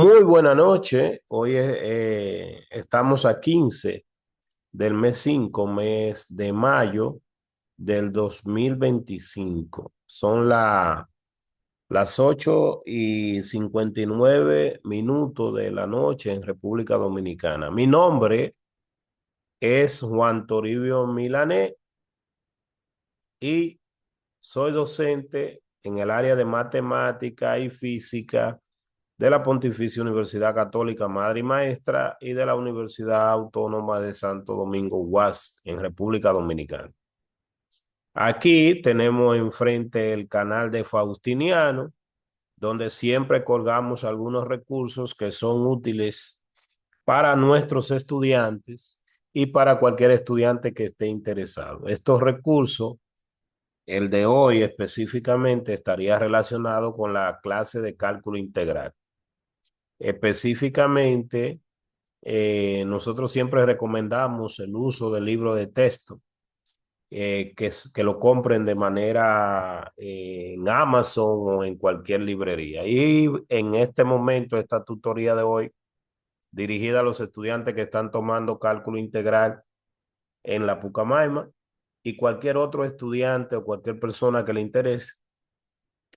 Muy buena noche. Hoy estamos a 15 del mes 5, mes de mayo del 2025. Son las 8:59 de la noche en República Dominicana. Mi nombre es Juan Toribio Milané y soy docente en el área de matemática y física de la Pontificia Universidad Católica Madre y Maestra y de la Universidad Autónoma de Santo Domingo UAS en República Dominicana. Aquí tenemos enfrente el canal de Faustiniano, donde siempre colgamos algunos recursos que son útiles para nuestros estudiantes y para cualquier estudiante que esté interesado. Estos recursos, el de hoy específicamente, estaría relacionado con la clase de cálculo integral. Específicamente, nosotros siempre recomendamos el uso del libro de texto, que lo compren de manera en Amazon o en cualquier librería. Y en este momento, esta tutoría de hoy, dirigida a los estudiantes que están tomando cálculo integral en la Pucamaima y cualquier otro estudiante o cualquier persona que le interese,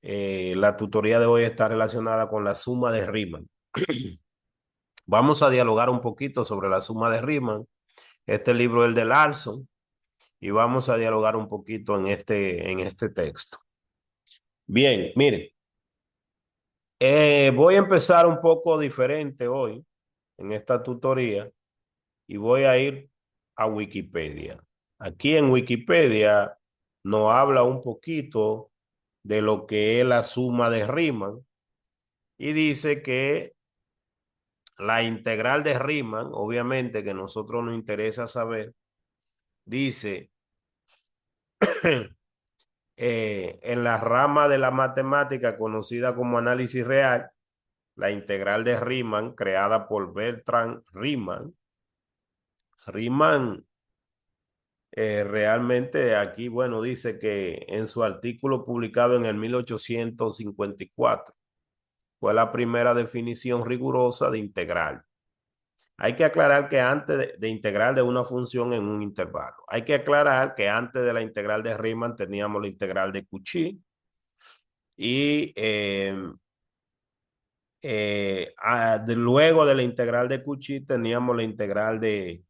la tutoría de hoy está relacionada con la suma de Riemann. Vamos a dialogar un poquito sobre la suma de Riemann. Este libro es el de Larson y vamos a dialogar un poquito en este texto. Bien, miren, voy a empezar un poco diferente hoy en esta tutoría y voy a ir a Wikipedia. Aquí en Wikipedia nos habla un poquito de lo que es la suma de Riemann y dice que la integral de Riemann, obviamente que a nosotros nos interesa saber, dice en la rama de la matemática conocida como análisis real, la integral de Riemann, creada por Bertrand Riemann. Riemann realmente aquí, bueno, dice que en su artículo publicado en el 1854 fue la primera definición rigurosa de integral. Hay que aclarar que antes de integral de una función en un intervalo, hay que aclarar que antes de la integral de Riemann teníamos la integral de Cauchy y luego de la integral de Cauchy teníamos la integral de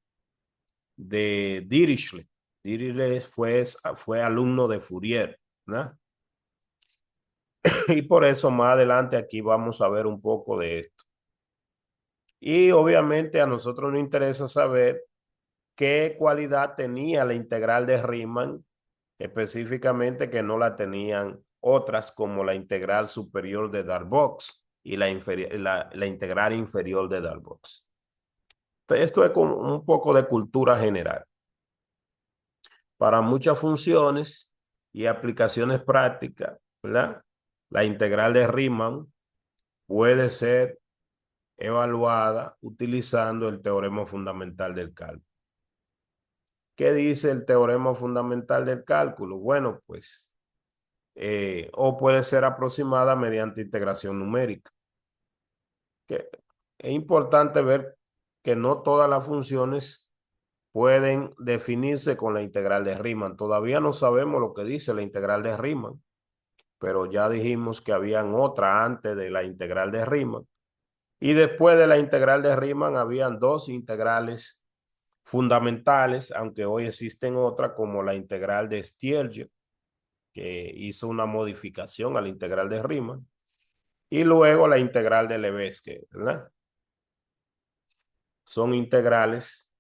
Dirichlet. Dirichlet fue alumno de Fourier, ¿no? Y por eso más adelante aquí vamos a ver un poco de esto. Y obviamente a nosotros nos interesa saber qué cualidad tenía la integral de Riemann, específicamente que no la tenían otras como la integral superior de Darboux y la integral inferior de Darboux. Esto es como un poco de cultura general. Para muchas funciones y aplicaciones prácticas, ¿verdad? La integral de Riemann puede ser evaluada utilizando el teorema fundamental del cálculo. ¿Qué dice el teorema fundamental del cálculo? Bueno, pues, o puede ser aproximada mediante integración numérica. Que es importante ver que no todas las funciones pueden definirse con la integral de Riemann. Todavía no sabemos lo que dice la integral de Riemann, pero ya dijimos que habían otra antes de la integral de Riemann. Y después de la integral de Riemann habían dos integrales fundamentales, aunque hoy existen otras como la integral de Stierger, que hizo una modificación a la integral de Riemann, y luego la integral de Lebesgue, ¿verdad? Son integrales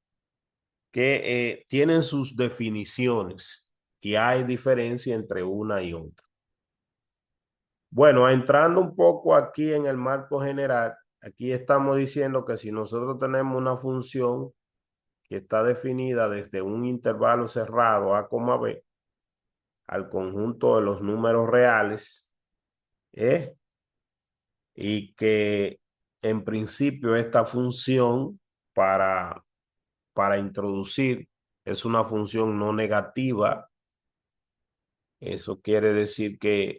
que tienen sus definiciones y hay diferencia entre una y otra. Bueno, entrando un poco aquí en el marco general, aquí estamos diciendo que si nosotros tenemos una función que está definida desde un intervalo cerrado A, B, al conjunto de los números reales, ¿eh? Y que en principio esta función para, para introducir es una función no negativa. Eso quiere decir que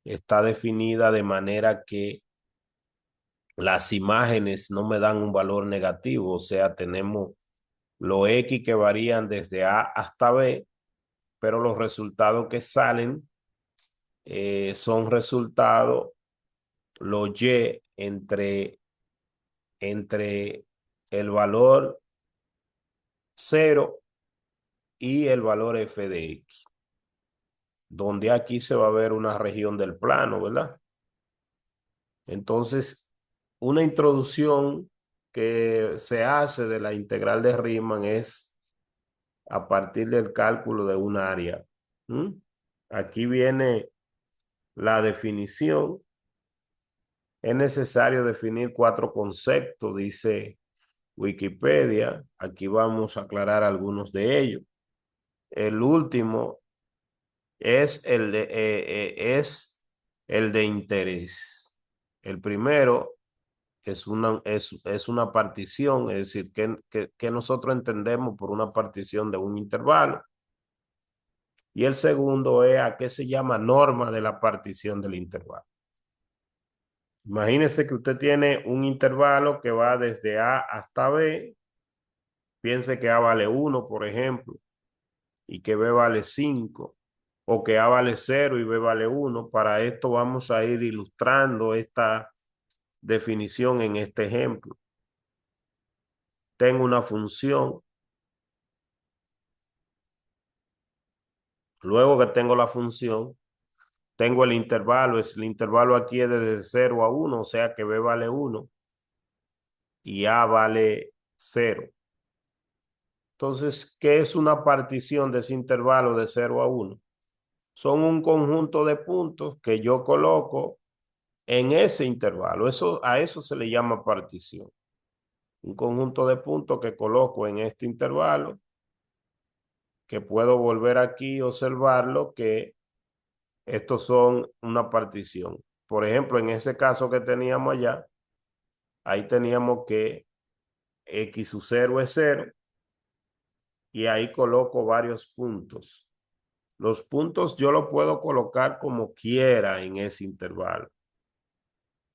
está definida de manera que las imágenes no me dan un valor negativo, o sea, tenemos los X que varían desde A hasta B, pero los resultados que salen son resultados, los Y entre el valor cero y el valor f de x, donde aquí se va a ver una región del plano, ¿verdad? Entonces, una introducción que se hace de la integral de Riemann es a partir del cálculo de un área. ¿Mm? Aquí viene la definición. Es necesario definir cuatro conceptos, dice Wikipedia. Aquí vamos a aclarar algunos de ellos. El último es el de interés. El primero es una partición, es decir, que nosotros entendemos por una partición de un intervalo. Y el segundo es a qué se llama norma de la partición del intervalo. Imagínese que usted tiene un intervalo que va desde A hasta B. Piense que A vale 1, por ejemplo, y que B vale 5, o que A vale 0 y B vale 1. Para esto vamos a ir ilustrando esta definición en este ejemplo. Tengo una función. Luego que tengo la función, tengo el intervalo. El intervalo aquí es desde 0 a 1, o sea que B vale 1 y A vale 0. Entonces, ¿qué es una partición de ese intervalo de 0 a 1? Son un conjunto de puntos que yo coloco en ese intervalo. A eso se le llama partición. Un conjunto de puntos que coloco en este intervalo, que puedo volver aquí y observarlo, que estos son una partición. Por ejemplo, en ese caso que teníamos allá, ahí teníamos que x sub 0 es 0 y ahí coloco varios puntos. Los puntos yo los puedo colocar como quiera en ese intervalo.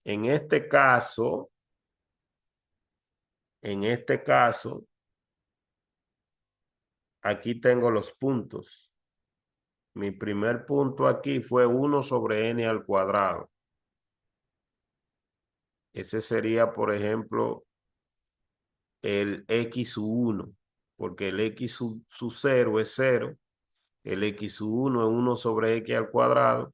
En este caso, en este caso, aquí tengo los puntos. Mi primer punto aquí fue 1 sobre n al cuadrado. Ese sería, por ejemplo, el x sub 1, porque el x sub 0 es 0, el x sub 1 es 1 sobre x al cuadrado,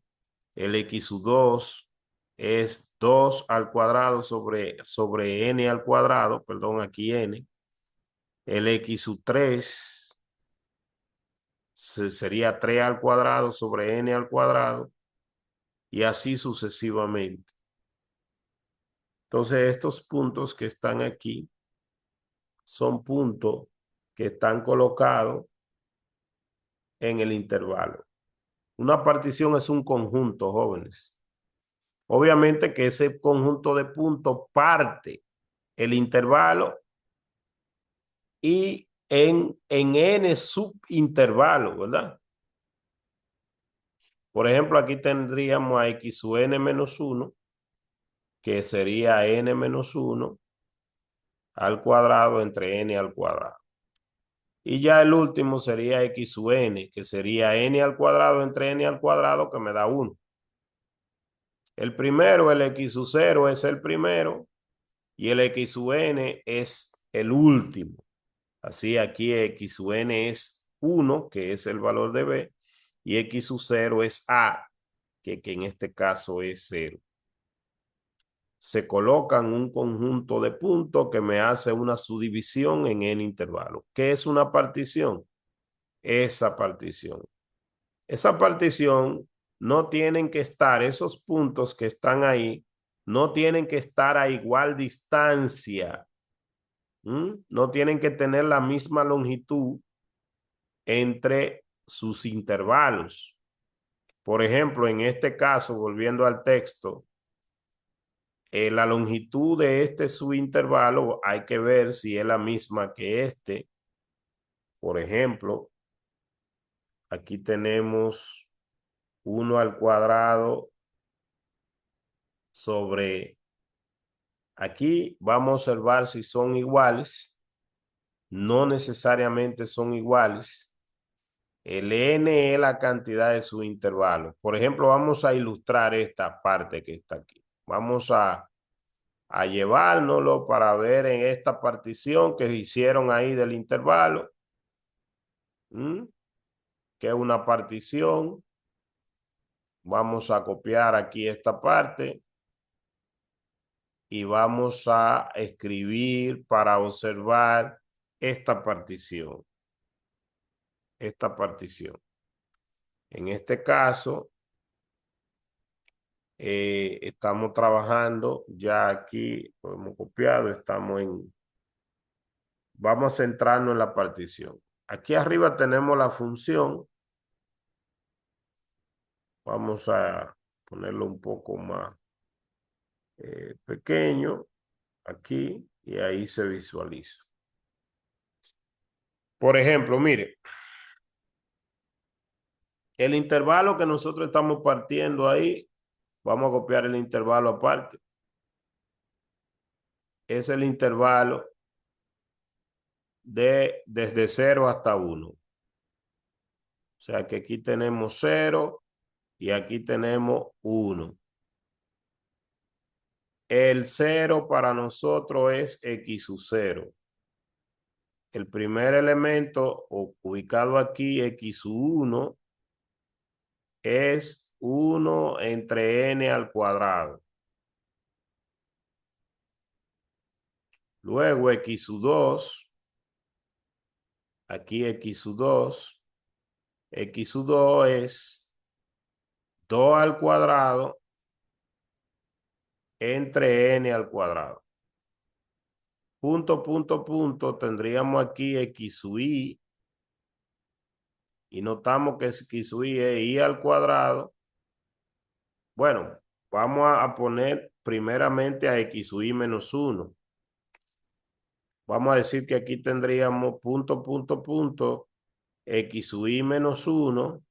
el x sub 2 es 2 al cuadrado sobre n al cuadrado, perdón, aquí n, el x sub 3 sería 3 al cuadrado sobre n al cuadrado, y así sucesivamente. Entonces, estos puntos que están aquí son puntos que están colocados en el intervalo. Una partición es un conjunto, jóvenes. Obviamente que ese conjunto de puntos parte el intervalo y en n subintervalos, ¿verdad? Por ejemplo, aquí tendríamos a x sub n menos 1, que sería n menos 1 al cuadrado entre n al cuadrado. Y ya el último sería x sub n, que sería n al cuadrado entre n al cuadrado, que me da 1. El primero, el x sub 0, es el primero y el x sub n es el último. Así aquí x sub n es 1, que es el valor de b, y x sub 0 es a, que en este caso es 0. Se colocan un conjunto de puntos que me hace una subdivisión en n intervalos. ¿Qué es una partición? Esa partición. Esa partición no tienen que estar, esos puntos que están ahí, no tienen que estar a igual distancia. No tienen que tener la misma longitud entre sus intervalos. Por ejemplo, en este caso, volviendo al texto, la longitud de este subintervalo hay que ver si es la misma que este. Por ejemplo, aquí tenemos 1 al cuadrado sobre Aquí vamos a observar si son iguales. No necesariamente son iguales. El n es la cantidad de sus intervalos. Por ejemplo, vamos a ilustrar esta parte que está aquí. Vamos a llevárnoslo para ver en esta partición que hicieron ahí del intervalo. Que es una partición. Vamos a copiar aquí esta parte y vamos a escribir para observar esta partición. Esta partición. En este caso, estamos trabajando ya aquí, lo hemos copiado, vamos a centrarnos en la partición. Aquí arriba tenemos la función. Vamos a ponerlo un poco más pequeño aquí y ahí se visualiza. Por ejemplo, mire, el intervalo que nosotros estamos partiendo ahí, vamos a copiar el intervalo aparte. Es el intervalo desde 0 hasta 1. O sea que aquí tenemos 0 y aquí tenemos 1. El 0 para nosotros es x sub 0. El primer elemento ubicado aquí, x sub 1, es 1 entre n al cuadrado. Luego x sub 2, aquí x sub 2, x sub 2 es 2 al cuadrado entre n al cuadrado. Punto, punto, punto, tendríamos aquí x sub i, y notamos que x sub i es i al cuadrado. Bueno, vamos a poner primeramente a x sub i menos 1. Vamos a decir que aquí tendríamos punto, punto, punto, x sub i menos 1.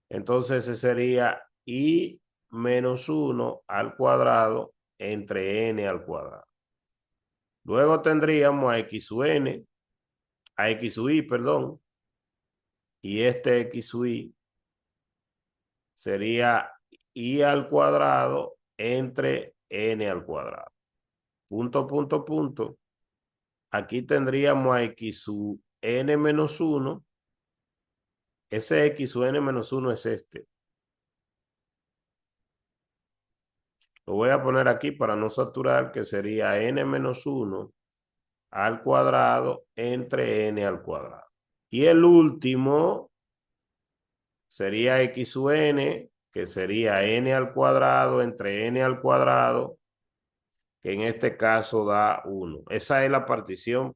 Entonces ese sería i menos 1 al cuadrado entre n al cuadrado. Luego tendríamos a x sub n, a x sub i, perdón, y este x sub i sería i al cuadrado entre n al cuadrado. Punto, punto, punto. Aquí tendríamos a x sub n menos 1. Ese x sub n menos 1 es este. Lo voy a poner aquí para no saturar, que sería n menos 1 al cuadrado entre n al cuadrado. Y el último sería x sub n, que sería n al cuadrado entre n al cuadrado, que en este caso da 1. Esa es la partición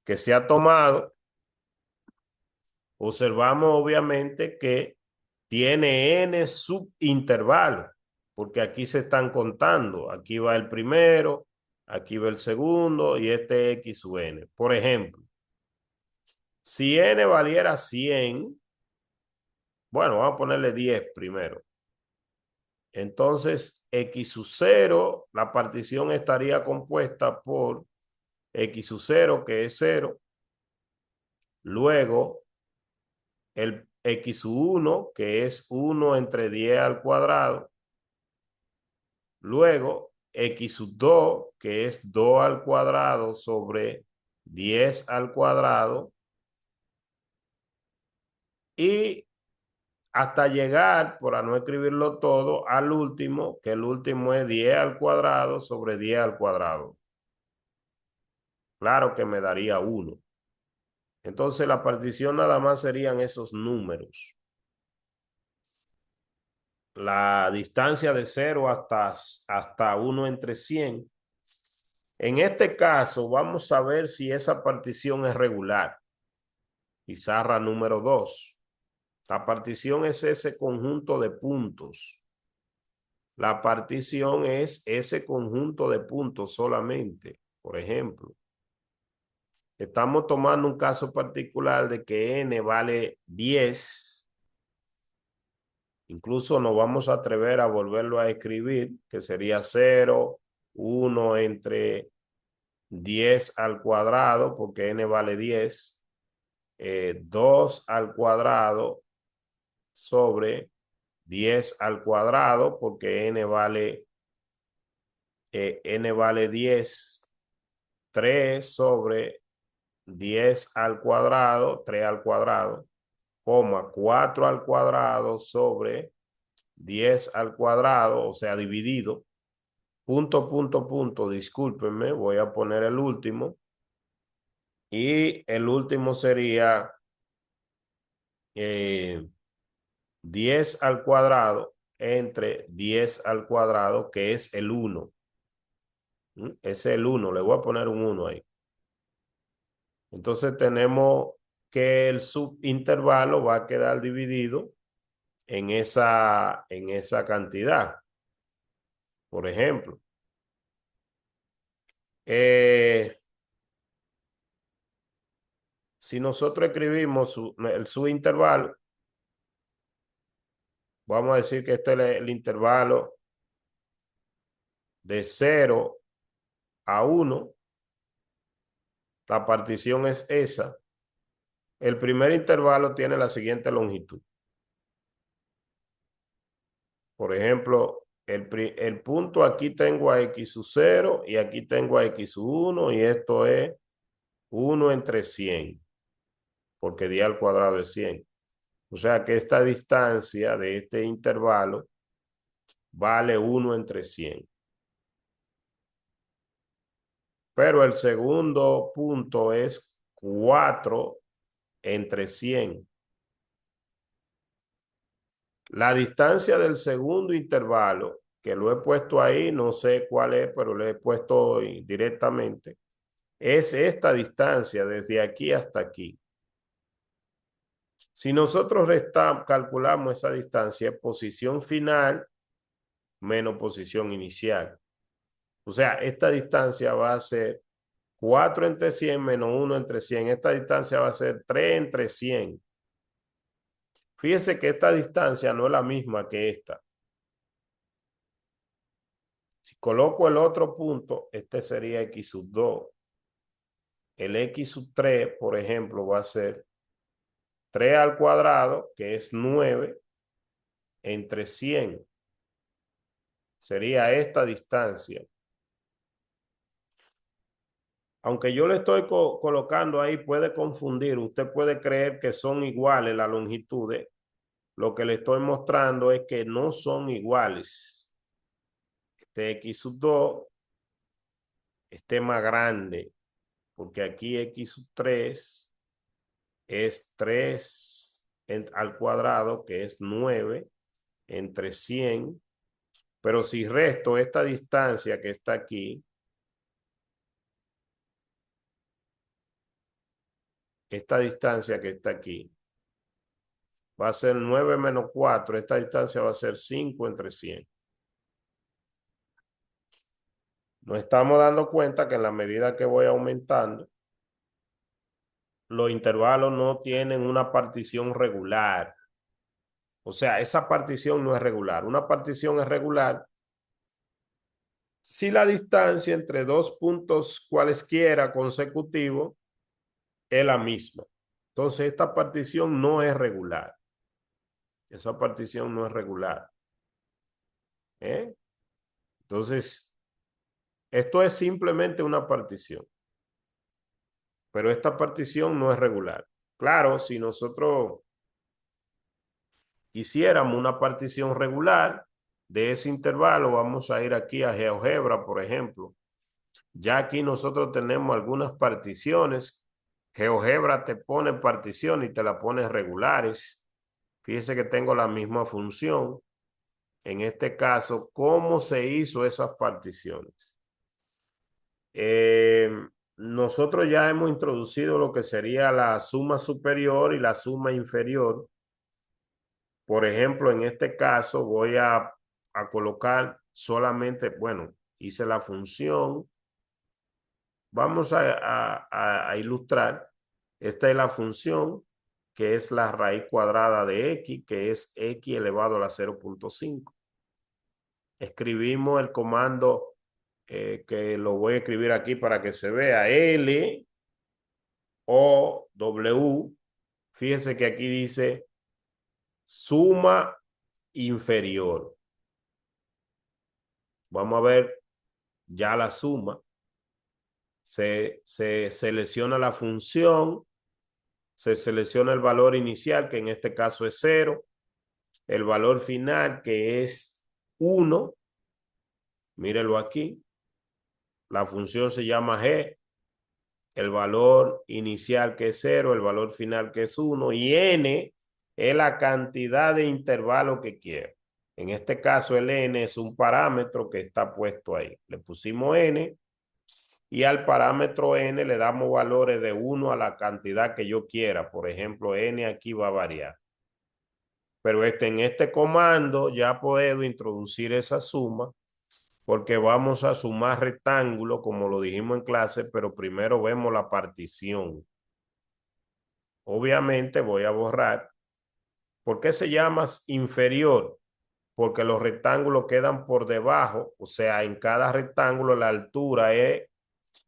que se ha tomado. Observamos obviamente que tiene n subintervalos, porque aquí se están contando. Aquí va el primero, aquí va el segundo y este x sub n. Por ejemplo, si n valiera 100, bueno, vamos a ponerle 10 primero. Entonces, x sub 0, la partición estaría compuesta por x sub 0, que es 0. Luego, el x sub 1, que es 1 entre 10 al cuadrado. Luego, x sub 2, que es 2 al cuadrado sobre 10 al cuadrado. Y hasta llegar, por no escribirlo todo, al último, que el último es 10 al cuadrado sobre 10 al cuadrado. Claro que me daría 1. Entonces la partición nada más serían esos números. La distancia de 0 hasta 1 entre 100. En este caso, vamos a ver si esa partición es regular. Pizarra número 2. La partición es ese conjunto de puntos. La partición es ese conjunto de puntos solamente. Por ejemplo, estamos tomando un caso particular de que n vale 10. Incluso nos vamos a atrever a volverlo a escribir, que sería 0, 1 entre 10 al cuadrado, porque n vale 10, 2 al cuadrado sobre 10 al cuadrado, porque n vale 10, 3 sobre 10 al cuadrado, 3 al cuadrado, coma 4 al cuadrado sobre 10 al cuadrado, o sea, dividido, punto, punto, punto, discúlpenme, voy a poner el último. Y el último sería 10 al cuadrado entre 10 al cuadrado, que es el 1. Es el 1, le voy a poner un 1 ahí. Entonces tenemos que el subintervalo va a quedar dividido en esa cantidad. Por ejemplo, si nosotros escribimos el subintervalo, vamos a decir que este es el intervalo de 0 a 1. La partición es esa. El primer intervalo tiene la siguiente longitud. Por ejemplo, el punto aquí tengo a x sub 0 y aquí tengo a x sub 1 y esto es 1 entre 100, porque 10 al cuadrado es 100. O sea que esta distancia de este intervalo vale 1 entre 100. Pero el segundo punto es 4 entre 100. La distancia del segundo intervalo, que lo he puesto ahí, no sé cuál es, pero lo he puesto directamente, es esta distancia desde aquí hasta aquí. Si nosotros calculamos esa distancia, es posición final menos posición inicial. O sea, esta distancia va a ser 4 entre 100 menos 1 entre 100. Esta distancia va a ser 3 entre 100. Fíjese que esta distancia no es la misma que esta. Si coloco el otro punto, este sería x sub 2. El x sub 3, por ejemplo, va a ser 3 al cuadrado, que es 9 entre 100. Sería esta distancia. Aunque yo le estoy colocando ahí, puede confundir. Usted puede creer que son iguales las longitudes. Lo que le estoy mostrando es que no son iguales. Este x sub 2, este más grande, porque aquí x sub 3 es 3 al cuadrado, que es 9 entre 100. Pero si resto esta distancia que está aquí, esta distancia que está aquí, va a ser 9 menos 4. Esta distancia va a ser 5 entre 100. Nos estamos dando cuenta que en la medida que voy aumentando, los intervalos no tienen una partición regular. O sea, esa partición no es regular. Una partición es regular si la distancia entre dos puntos cualesquiera consecutivos es la misma. Entonces, esta partición no es regular. Esa partición no es regular. ¿Eh? Entonces, esto es simplemente una partición. Pero esta partición no es regular. Claro, si nosotros quisiéramos una partición regular de ese intervalo, vamos a ir aquí a GeoGebra, por ejemplo. Ya aquí nosotros tenemos algunas particiones. GeoGebra te pone particiones y te la pone regulares. Fíjese que tengo la misma función. En este caso, ¿cómo se hizo esas particiones? Eh, Nosotros ya hemos introducido lo que sería la suma superior y la suma inferior. Por ejemplo, en este caso voy a colocar solamente, bueno, hice la función. Vamos a ilustrar. Esta es la función, que es la raíz cuadrada de x, que es x elevado a la 0.5. Escribimos el comando que lo voy a escribir aquí para que se vea, L o W. Fíjense que aquí dice suma inferior. Vamos a ver ya la suma. Se selecciona la función, se selecciona el valor inicial, que en este caso es 0, el valor final, que es 1. Mírelo aquí. La función se llama g, el valor inicial que es 0, el valor final que es 1, y n es la cantidad de intervalo que quiero. En este caso el n es un parámetro que está puesto ahí. Le pusimos n y al parámetro n le damos valores de 1 a la cantidad que yo quiera. Por ejemplo, n aquí va a variar. Pero en este comando ya puedo introducir esa suma porque vamos a sumar rectángulos como lo dijimos en clase, pero primero vemos la partición. Obviamente voy a borrar. ¿Por qué se llama inferior? Porque los rectángulos quedan por debajo, o sea, en cada rectángulo la altura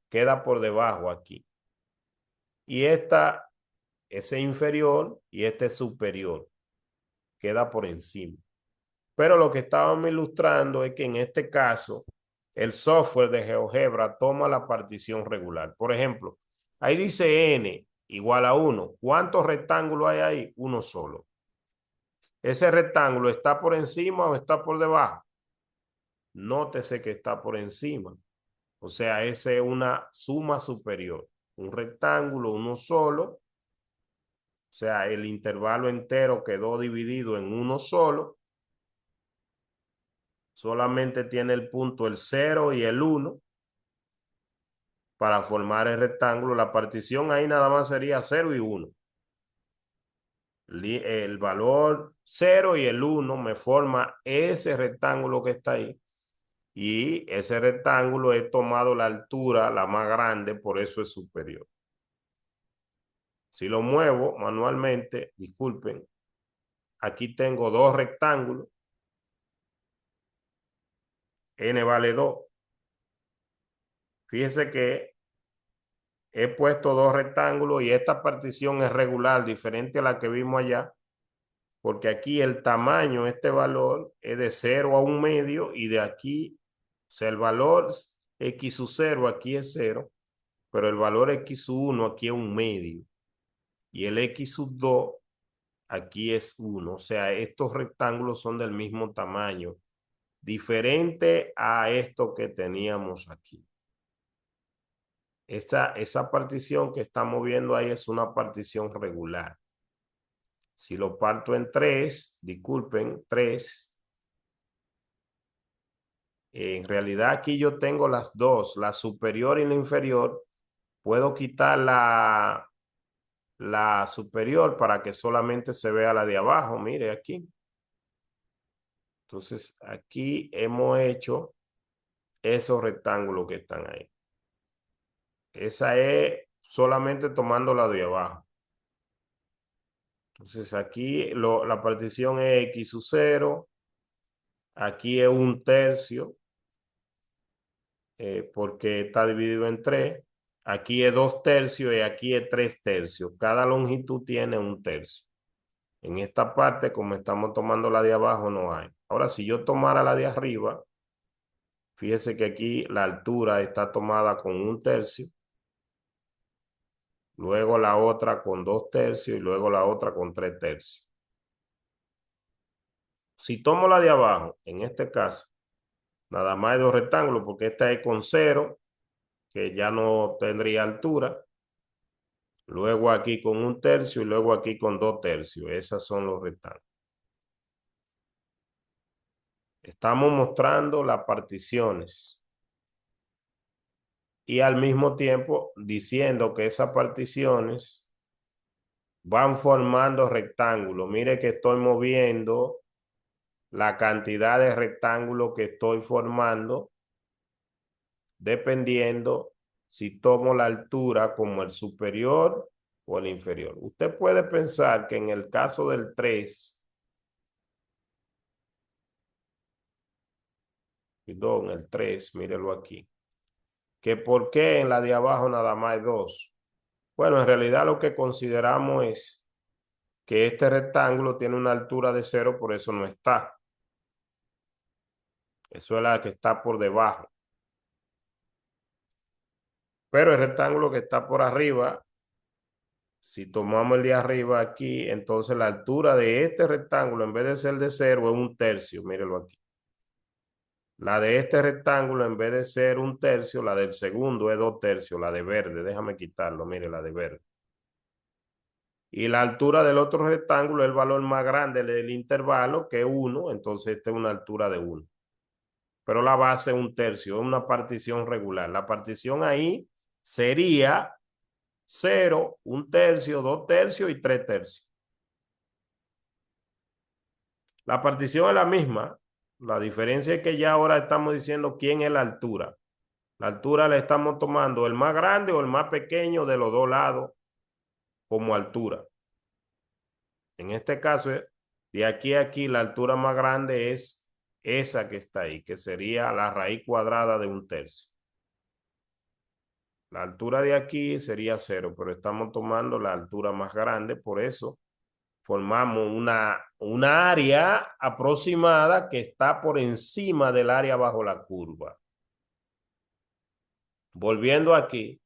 queda por debajo aquí. Y esta es inferior y este es superior, queda por encima. Pero lo que estábamos ilustrando es que en este caso el software de GeoGebra toma la partición regular. Por ejemplo, ahí dice n igual a 1. ¿Cuántos rectángulos hay ahí? Uno solo. ¿Ese rectángulo está por encima o está por debajo? Nótese que está por encima. O sea, esa es una suma superior. Un rectángulo, uno solo. O sea, el intervalo entero quedó dividido en uno solo. Solamente tiene el punto el 0 y el 1 para formar el rectángulo. La partición ahí nada más sería 0 y 1. El valor 0 y el 1 me forma ese rectángulo que está ahí. Y ese rectángulo he tomado la altura, la más grande, por eso es superior. Si lo muevo manualmente, disculpen, aquí tengo dos rectángulos. N vale 2. Fíjense que he puesto dos rectángulos y esta partición es regular, diferente a la que vimos allá, porque aquí el tamaño, este valor, es de 0 a 1 medio y de aquí, o sea, el valor x sub 0 aquí es 0, pero el valor x sub 1 aquí es 1 medio y el x sub 2 aquí es 1. O sea, estos rectángulos son del mismo tamaño, diferente a esto que teníamos aquí. Esa partición que estamos viendo ahí es una partición regular. Si lo parto en 3, disculpen, 3. En realidad aquí yo tengo las dos, la superior y la inferior. Puedo quitar la superior para que solamente se vea la de abajo. Mire aquí. Entonces aquí hemos hecho esos rectángulos que están ahí. Esa es solamente tomando la de abajo. Entonces aquí la partición es x sub 0. Aquí es 1/3. Porque está dividido en 3. Aquí es 2/3 y aquí es 3/3. Cada longitud tiene 1/3. En esta parte, como estamos tomando la de abajo, no hay. Ahora, si yo tomara la de arriba, fíjese que aquí la altura está tomada con 1/3. Luego la otra con 2/3 y luego la otra con 3/3. Si tomo la de abajo, en este caso, nada más hay dos rectángulos porque esta es con 0, que ya no tendría altura. Luego aquí con 1/3 y luego aquí con 2/3. Esas son los rectángulos. Estamos mostrando las particiones y al mismo tiempo diciendo que esas particiones van formando rectángulos. Mire que estoy moviendo la cantidad de rectángulos que estoy formando dependiendo si tomo la altura como el superior o el inferior. Usted puede pensar que en el caso del 3, perdón, el 3, mírelo aquí. que por qué en la de abajo nada más hay 2. Bueno, en realidad lo que consideramos es que este rectángulo tiene una altura de 0, por eso no está. Eso es la que está por debajo. Pero el rectángulo que está por arriba, si tomamos el de arriba aquí, entonces la altura de este rectángulo, en vez de ser de 0, es 1/3. Mírenlo aquí. La de este rectángulo, en vez de ser 1/3, la del segundo es 2/3, la de verde. Déjame quitarlo, mire, la de verde. Y la altura del otro rectángulo es el valor más grande del intervalo, que es 1, entonces esta es una altura de 1. Pero la base es 1/3, es una partición regular. La partición ahí sería 0, 1/3, 2/3 y 3/3. La partición es la misma. La diferencia es que ya ahora estamos diciendo quién es la altura. La altura la estamos tomando el más grande o el más pequeño de los dos lados como altura. En este caso, de aquí a aquí, la altura más grande es esa que está ahí, que sería la raíz cuadrada de 1/3. La altura de aquí sería 0, pero estamos tomando la altura más grande, por eso formamos una área aproximada que está por encima del área bajo la curva. Volviendo aquí,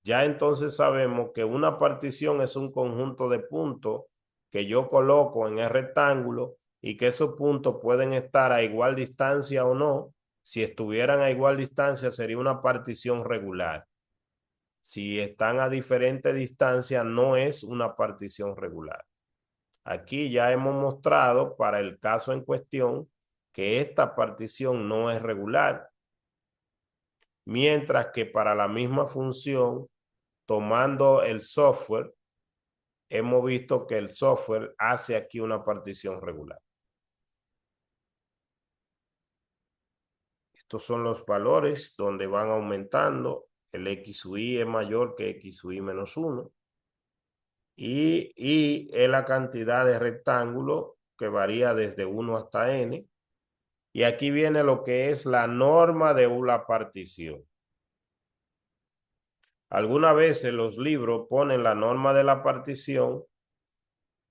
ya entonces sabemos que una partición es un conjunto de puntos que yo coloco en el rectángulo y que esos puntos pueden estar a igual distancia o no. Si estuvieran a igual distancia sería una partición regular. Si están a diferente distancia no es una partición regular. Aquí ya hemos mostrado para el caso en cuestión que esta partición no es regular, mientras que para la misma función, tomando el software, hemos visto que el software hace aquí una partición regular. Estos son los valores donde van aumentando. El x sub y es mayor que x sub y menos 1. Y es la cantidad de rectángulos que varía desde 1 hasta n. Y aquí viene lo que es la norma de una partición. Algunas veces los libros ponen la norma de la partición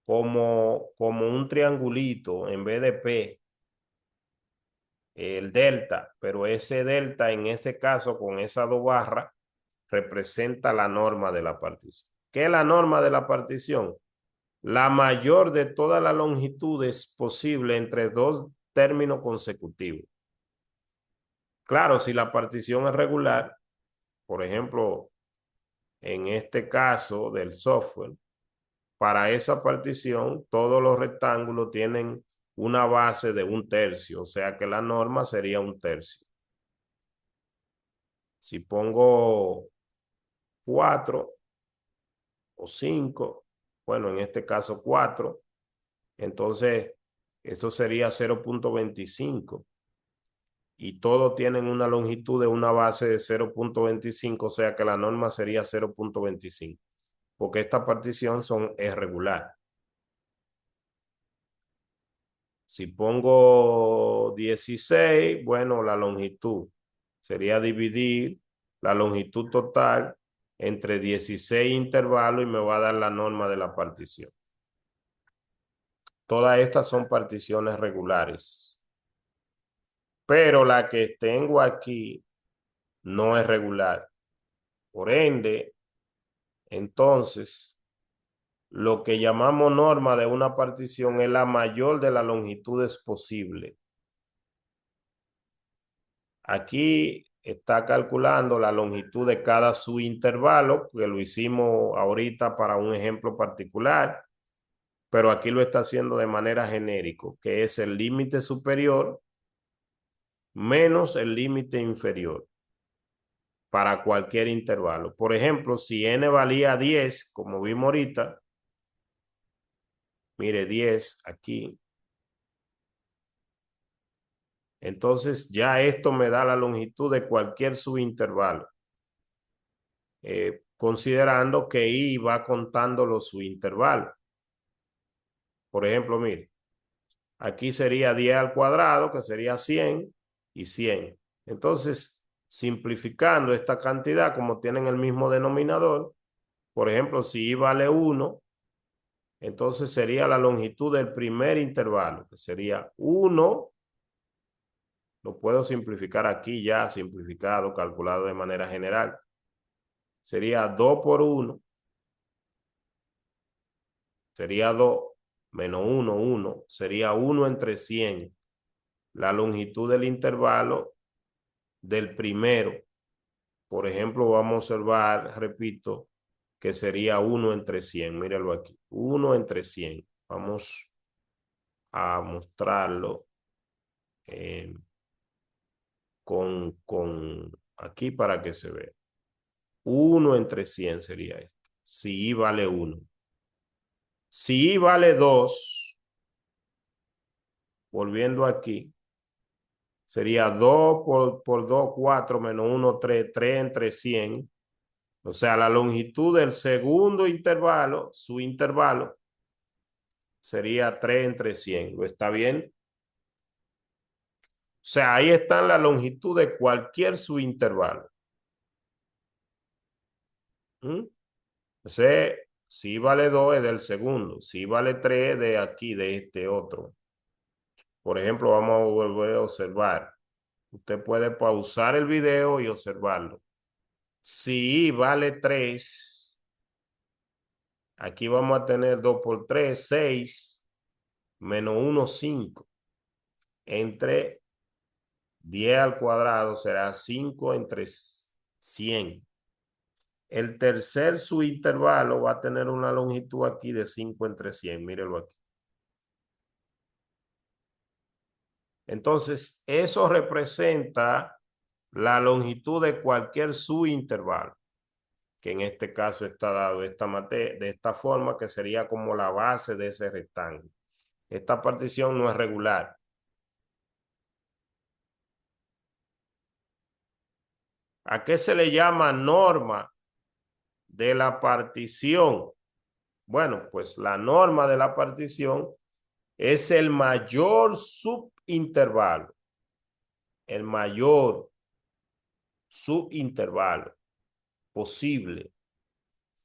como un triangulito en vez de P, el delta, pero ese delta en este caso con esas dos barras representa la norma de la partición. ¿Qué es la norma de la partición? La mayor de todas las longitudes posible entre dos términos consecutivos. Claro, si la partición es regular, por ejemplo, en este caso del software, para esa partición todos los rectángulos tienen una base de 1/3, o sea que la norma sería 1/3. Si pongo 4 o 5, bueno, en este caso 4, entonces esto sería 0.25 y todos tienen una longitud de una base de 0.25, o sea que la norma sería 0.25, porque esta partición es regular. Si pongo 16, bueno, la longitud sería dividir la longitud total entre 16 intervalos y me va a dar la norma de la partición. Todas estas son particiones regulares, pero la que tengo aquí no es regular. Por ende, entonces, lo que llamamos norma de una partición es la mayor de las longitudes posibles. Aquí está calculando la longitud de cada subintervalo, que lo hicimos ahorita para un ejemplo particular, pero aquí lo está haciendo de manera genérica, que es el límite superior menos el límite inferior para cualquier intervalo. Por ejemplo, si n valía 10, como vimos ahorita, mire 10 aquí, entonces ya esto me da la longitud de cualquier subintervalo. Considerando que I va contando los subintervalos. Por ejemplo, mire, aquí sería 10 al cuadrado, que sería 100 y 100. Entonces, simplificando esta cantidad, como tienen el mismo denominador, por ejemplo, si I vale 1, entonces sería la longitud del primer intervalo, que sería 1, lo puedo simplificar aquí ya, simplificado, calculado de manera general. Sería 2 por 1, sería 2, menos 1, 1, sería 1 entre 100. La longitud del intervalo del primero. Por ejemplo, vamos a observar, repito, que sería 1 entre 100. Míralo aquí, 1 entre 100. Vamos a mostrarlo eh, con aquí para que se vea. 1 entre 100 sería esto. Si I vale 1. Si I vale 2, volviendo aquí, sería 2 por 2, 4, menos 1, 3, 3 entre 100. O sea, la longitud del segundo intervalo, su intervalo, sería 3 entre 100. ¿Lo está bien? O sea, ahí está la longitud de cualquier subintervalo. Entonces, si vale 2 es del segundo, si vale 3 de aquí, de este otro. Por ejemplo, vamos a volver a observar. Usted puede pausar el video y observarlo. Si I vale 3, aquí vamos a tener 2 por 3, 6, menos 1, 5. Entre 10 al cuadrado será 5 entre 100. El tercer subintervalo va a tener una longitud aquí de 5 entre 100. Mírenlo aquí. Entonces, eso representa la longitud de cualquier subintervalo, que en este caso está dado de esta forma, que sería como la base de ese rectángulo. Esta partición no es regular. ¿A qué se le llama norma de la partición? Bueno, pues la norma de la partición es el mayor subintervalo. El mayor subintervalo posible.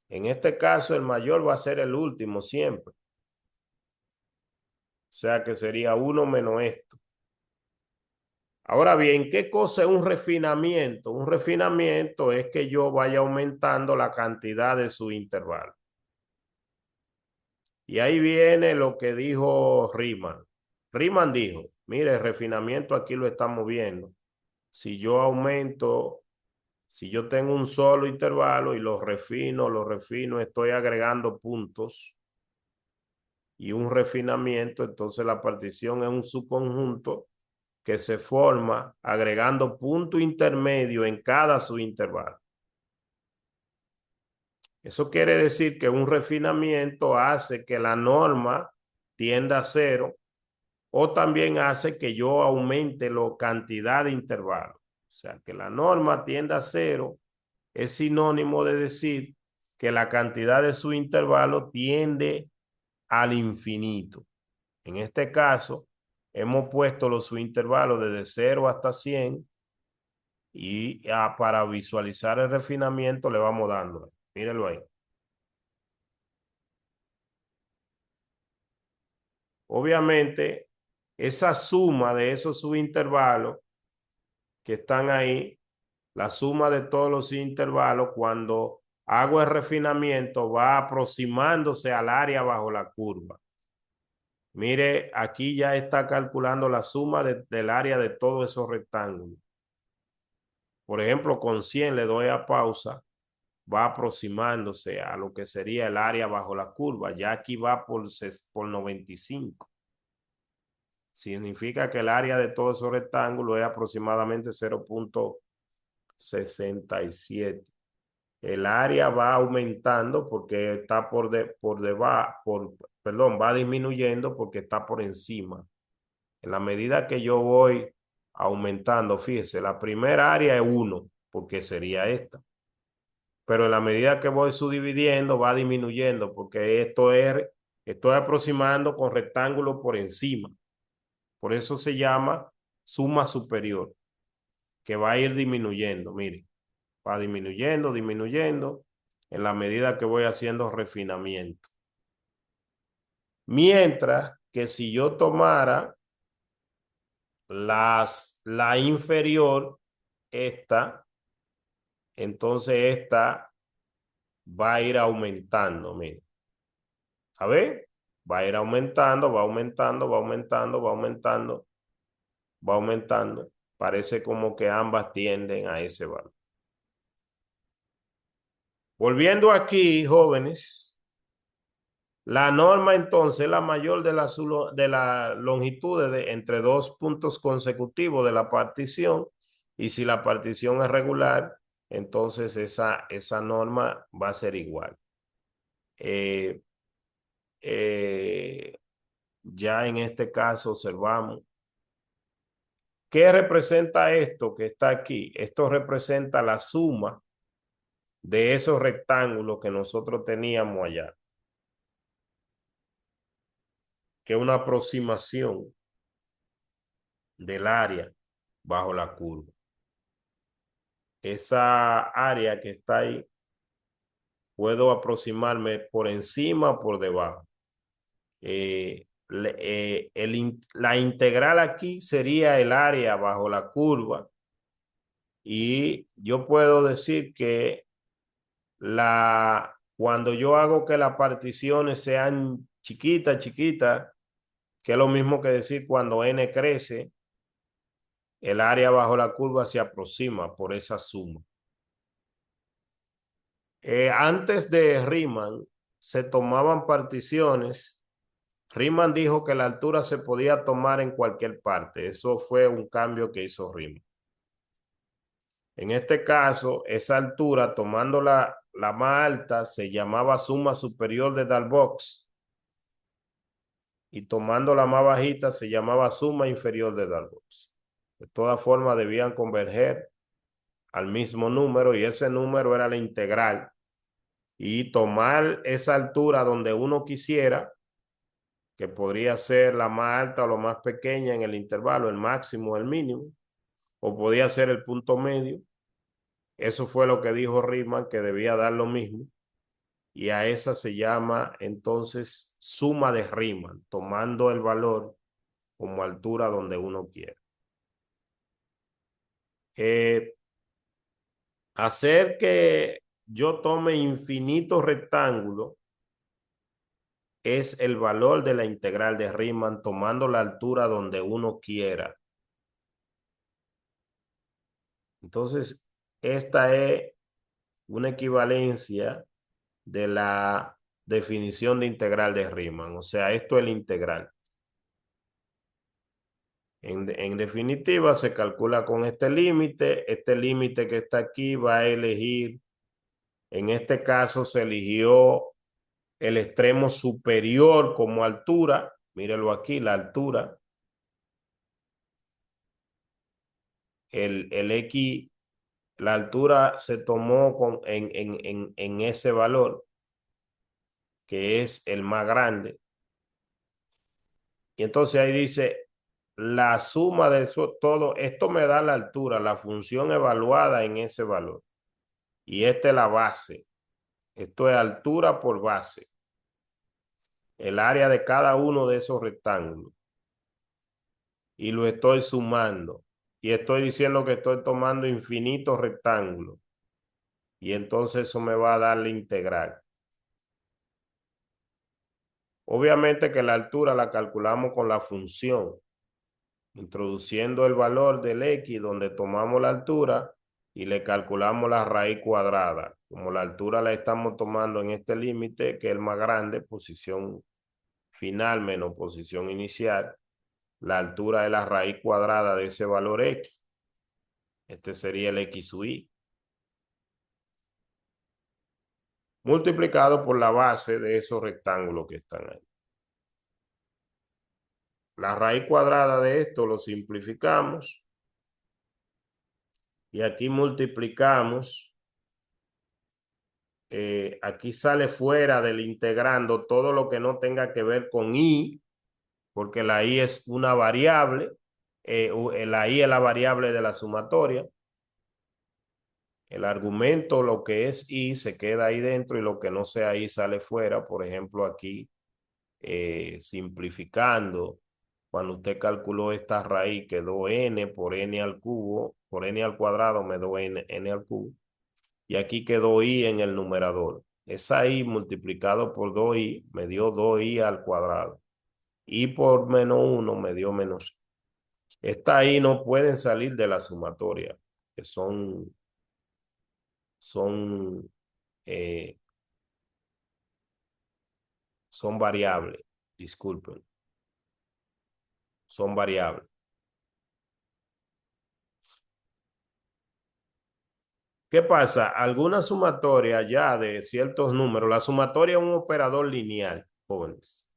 En este caso, el mayor va a ser el último siempre. O sea que sería 1 menos esto. Ahora bien, ¿qué cosa es un refinamiento? Un refinamiento es que yo vaya aumentando la cantidad de su intervalo. Y ahí viene lo que dijo Riemann. Riemann dijo, mire, el refinamiento aquí lo estamos viendo. Si yo aumento, si yo tengo un solo intervalo y lo refino, estoy agregando puntos y un refinamiento, entonces la partición es un subconjunto que se forma agregando punto intermedio en cada subintervalo. Eso quiere decir que un refinamiento hace que la norma tienda a cero o también hace que yo aumente la cantidad de intervalos. O sea, que la norma tienda a cero es sinónimo de decir que la cantidad de su intervalo tiende al infinito. En este caso, hemos puesto los subintervalos desde 0 hasta 100 y para visualizar el refinamiento le vamos dando. Mírenlo ahí. Obviamente, esa suma de esos subintervalos que están ahí, la suma de todos los intervalos, cuando hago el refinamiento, va aproximándose al área bajo la curva. Mire, aquí ya está calculando la suma del área de todos esos rectángulos. Por ejemplo, con 100 le doy a pausa, va aproximándose a lo que sería el área bajo la curva. Ya aquí va por 95. Significa que el área de todos esos rectángulos es aproximadamente 0,67. El área va aumentando porque está perdón, va disminuyendo porque está por encima. En la medida que yo voy aumentando, fíjese, la primera área es 1, porque sería esta. Pero en la medida que voy subdividiendo, va disminuyendo, porque estoy aproximando con rectángulo por encima. Por eso se llama suma superior. que va a ir disminuyendo, miren, va disminuyendo, disminuyendo en la medida que voy haciendo refinamiento. Mientras que si yo tomara la inferior, esta, entonces esta va a ir aumentando, miren. A ver, va a ir aumentando, va aumentando, va aumentando, va aumentando, va aumentando. Parece como que ambas tienden a ese valor. Volviendo aquí, jóvenes, la norma entonces es la mayor de la longitud entre dos puntos consecutivos de la partición, y si la partición es regular, entonces esa norma va a ser igual. Eh, eh, ya en este caso observamos. ¿Qué representa esto que está aquí? Esto representa la suma de esos rectángulos que nosotros teníamos allá, que es una aproximación del área bajo la curva. Esa área que está ahí, puedo aproximarme por encima o por debajo. La integral aquí sería el área bajo la curva, y yo puedo decir que cuando yo hago que las particiones sean chiquitas, chiquitas, que es lo mismo que decir cuando n crece, el área bajo la curva se aproxima por esa suma. Antes de Riemann se tomaban particiones. Riemann dijo que la altura se podía tomar en cualquier parte. Eso fue un cambio que hizo Riemann. En este caso, esa altura, tomando la más alta, se llamaba suma superior de Darboux, y tomando la más bajita se llamaba suma inferior de Darboux. De todas formas, debían converger al mismo número, y ese número era la integral. Y tomar esa altura donde uno quisiera, que podría ser la más alta o la más pequeña en el intervalo, el máximo o el mínimo, o podía ser el punto medio. Eso fue lo que dijo Riemann, que debía dar lo mismo. Y a esa se llama entonces suma de Riemann, tomando el valor como altura donde uno quiera. Hacer que yo tome infinitos rectángulos es el valor de la integral de Riemann, tomando la altura donde uno quiera. Entonces, esta es una equivalencia de la definición de integral de Riemann. O sea, esto es el integral. En definitiva, se calcula con este límite. Este límite que está aquí va a elegir, en este caso se eligió el extremo superior como altura. Mírelo aquí, la altura. El X, la altura se tomó en ese valor, que es el más grande. Y entonces ahí dice, la suma de eso, todo esto me da la altura, la función evaluada en ese valor. Y esta es la base. Esto es altura por base. El área de cada uno de esos rectángulos. Y lo estoy sumando. Y estoy diciendo que estoy tomando infinitos rectángulos. Y entonces eso me va a dar la integral. Obviamente que la altura la calculamos con la función, introduciendo el valor del X donde tomamos la altura y le calculamos la raíz cuadrada. Como la altura la estamos tomando en este límite, que es el más grande, posición final menos posición inicial, la altura es la raíz cuadrada de ese valor X. Este sería el X sub I, multiplicado por la base de esos rectángulos que están ahí. La raíz cuadrada de esto lo simplificamos. Y aquí multiplicamos. Aquí sale fuera del integrando todo lo que no tenga que ver con I, porque la I es una variable. La I es la variable de la sumatoria. El argumento, lo que es I, se queda ahí dentro y lo que no sea I sale fuera. Por ejemplo, aquí, simplificando, cuando usted calculó esta raíz, quedó n por n al cubo, por n al cuadrado me dio n al cubo. Y aquí quedó I en el numerador. Esa I multiplicado por 2I me dio 2I al cuadrado. I por -1 me dio menos. Esta I no pueden salir de la sumatoria, que son, eh, son variables. Disculpen, son variables. ¿Qué pasa? Alguna sumatoria ya de ciertos números, la sumatoria es un operador lineal, jóvenes.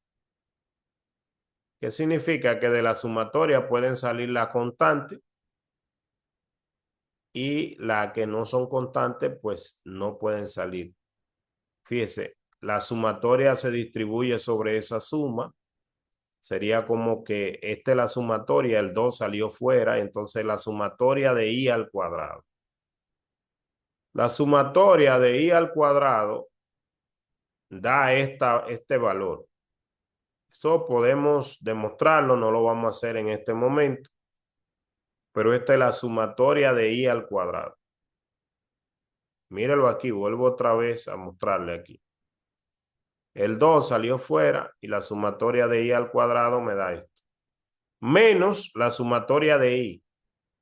¿Qué significa? Que de la sumatoria pueden salir las constantes y las que no son constantes, pues no pueden salir. Fíjese, la sumatoria se distribuye sobre esa suma. Sería como que esta es la sumatoria, el 2 salió fuera, entonces la sumatoria de I al cuadrado. La sumatoria de I al cuadrado da este valor. Eso podemos demostrarlo, no lo vamos a hacer en este momento, pero esta es la sumatoria de I al cuadrado. Mírelo aquí, vuelvo otra vez a mostrarle aquí. El 2 salió fuera y la sumatoria de I al cuadrado me da esto. Menos la sumatoria de I.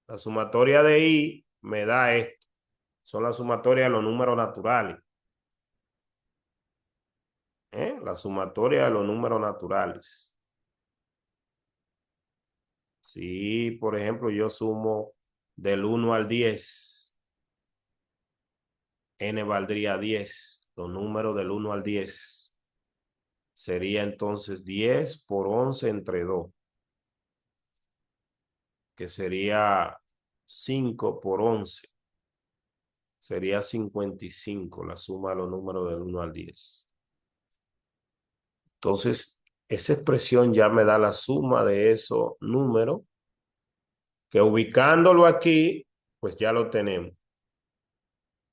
La sumatoria de I me da esto. Son la sumatoria de los números naturales. La sumatoria de los números naturales. Si, por ejemplo, yo sumo del 1 al 10, n valdría 10. Los números del 1 al 10. Sería entonces 10 por 11 entre 2, que sería 5 por 11. Sería 55 la suma de los números del 1 al 10. Entonces, esa expresión ya me da la suma de esos números, que ubicándolo aquí, pues ya lo tenemos.